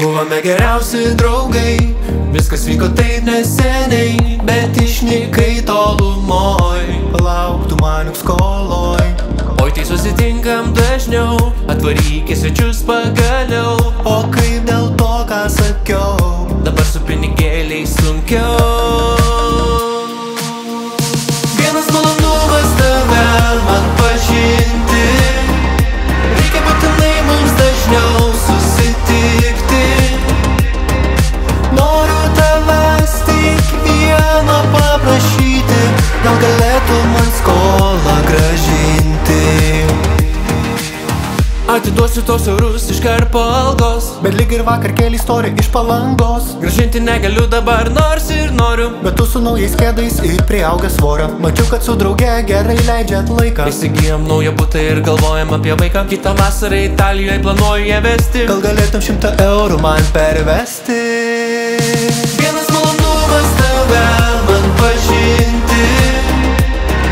Buvome geriausi draugai, viskas vyko taip neseniai, bet išnykai tolumoj. Palauk, tu man juk skoloj. Oi, tai susitinkam dažniau, atvaryk į svečius pagaliau. O kaip dėl to, ką sakiau? Dabar su pinigėliais sunkiau. Vienas malonumas tave man pažinti, reikia būtinai mums dažniau susitikti. Noriu tavęs tik vieną paprašyti, gal galėtum man skolą grąžinti. Atiduosiu tos eurus iškart po algos, Bet lyg ir vakar kėlė istoriją iš Palangos. grąžinti negaliu dabar, nors ir noriu. Bet tu su naujais kėdais ir priaugęs svorio. Mačiau, kad su drauge gerai leidžiat laiką. Įsigijom naują butą ir galvojam apie vaiką. Kitą vasarą Italijoje planuoju ją vesti. Gal galėtum 100 eurų man pervesti? Vienas malonumas tave man pažinti,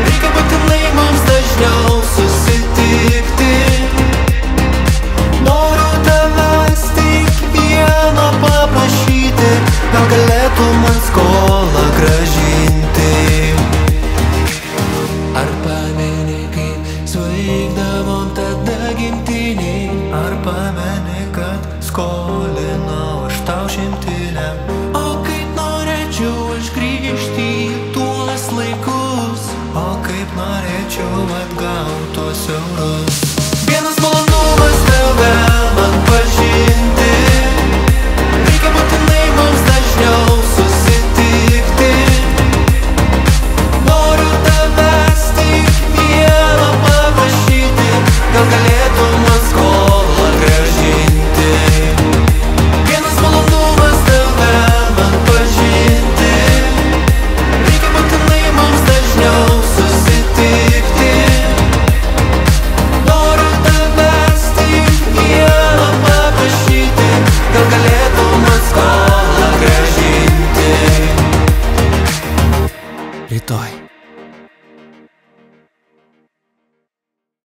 reikia būtinai mums dažniau susitikti. Noriu tavęs tik vieną paprašyti, gal galėtum man skolą grąžinti. Ar pameni, kaip svaigdavom tada gimtiniai? Ar pameni, kad skolinau aš tau 100? O kaip norėčiau aš grįžti į tuos laikus. O kaip norėčiau atgauti tuos eurus.